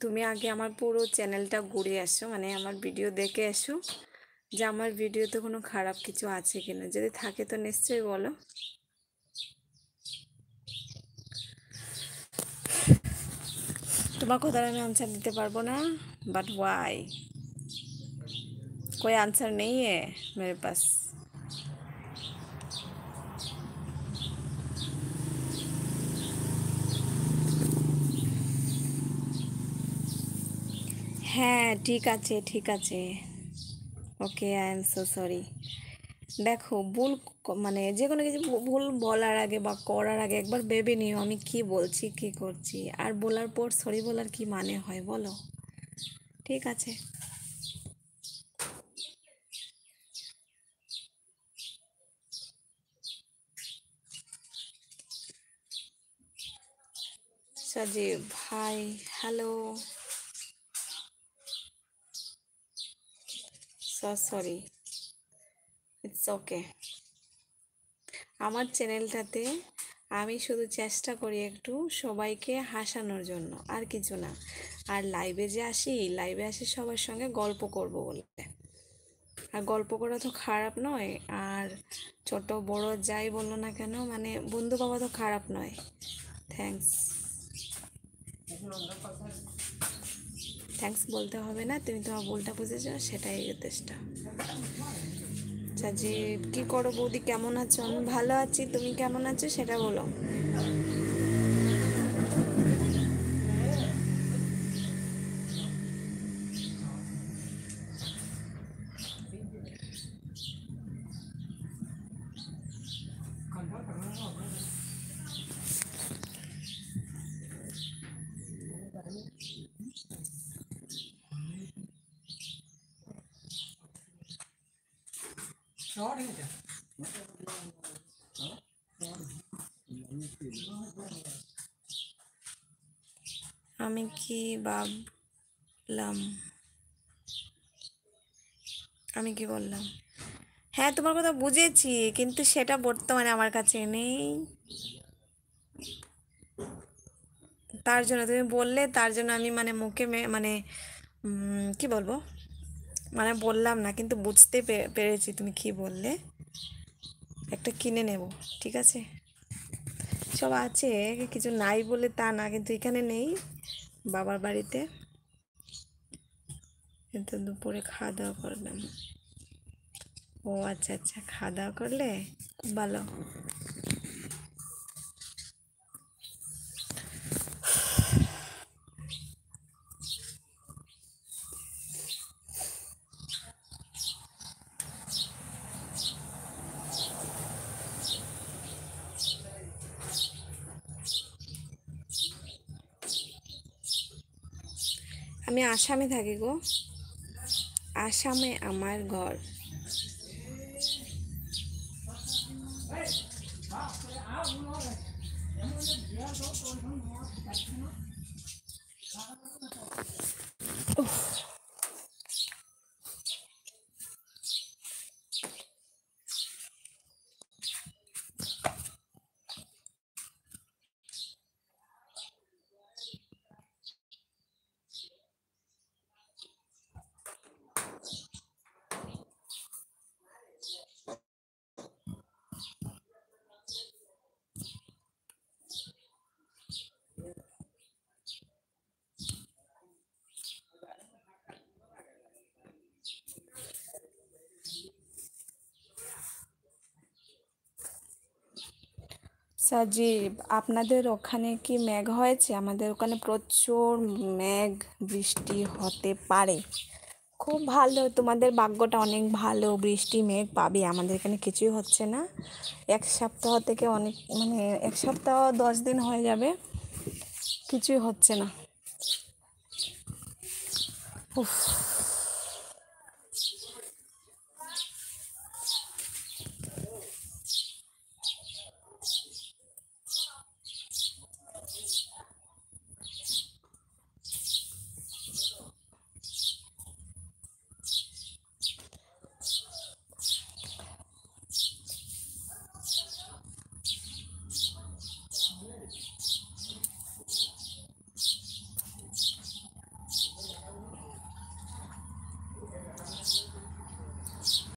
তুমি আগে আমার পুরো চ্যানেলটা ঘুরে আসো, মানে আমার ভিডিও দেখে এসো যে আমার ভিডিওতে কোনো খারাপ কিছু আছে কিনা। যদি থাকে তো নিশ্চয়ই বলো। তোমার কথার আমি आंसर দিতে পারবো না, বাট वाई कोई आंसर नहीं है मेरे पास। হ্যাঁ ঠিক আছে ঠিক আছে, okay I am so sorry. দেখো ভুল মানে যে কোনো কিছু ভুল বলার আগে বা করার আগে একবার ভেবে নিও আমি কি বলছি কি করছি, আর বলার পর সরি বলার কি মানে হয় বলো। ঠিক আছে। Sajib hi, hello, so sorry, it's okay. আমার চ্যানেলটাতে আমি শুধু চেষ্টা করি একটু সবাইকে হাসানোর জন্য, আর কিছু না। আর লাইভে যে আসি, লাইভে আসি সবার সঙ্গে গল্প করব বলে। আর গল্প করা তো খারাপ নয়, আর ছোট বড় যাই বললো না কেন, মানে বন্ধু বাবা তো খারাপ নয়। থ্যাঙ্কস, থ্যাঙ্কস বলতে হবে না, তুমি তোমার ভুলটা বুঝেছো, সেটাই যথেষ্ট। আচ্ছা জি, কী করো বৌদি, কেমন আছো? আমি ভালো আছি, তুমি কেমন আছো সেটা বলো। আমি কি ভাবলাম, আমি কি বললাম? হ্যাঁ তোমার কথা বুঝেছি, কিন্তু সেটা বর্তমানে আমার কাছে নেই। তার জন্য তুমি বললে, তার জন্য আমি মানে মুখে মানে কি বলবো, মানে বললাম না, কিন্তু বুঝতে পেরেছি তুমি কি বললে। একটা কিনে নেব, ঠিক আছে। সব আছে, কিছু নাই বলে তা না, কিন্তু এখানে নেই, বাবার বাড়িতে। কিন্তু দুপুরে খাওয়া দাওয়া করলাম। ও আচ্ছা আচ্ছা, খাওয়া দাওয়া করলে, খুব ভালো। আমি আসামে থাকি গো, আসামে আমার ঘর। সাজিব, আপনাদের ওখানে কি মেঘ হয়েছে? আমাদের ওখানে প্রচুর মেঘ, বৃষ্টি হতে পারে। খুব ভালো, তোমাদের ভাগ্যটা অনেক ভালো, বৃষ্টি মেঘ পাবে। আমাদের এখানে কিছুই হচ্ছে না। এক সপ্তাহ থেকে অনেক, মানে এক সপ্তাহ 10 দিন হয়ে যাবে, কিছুই হচ্ছে না। উফ,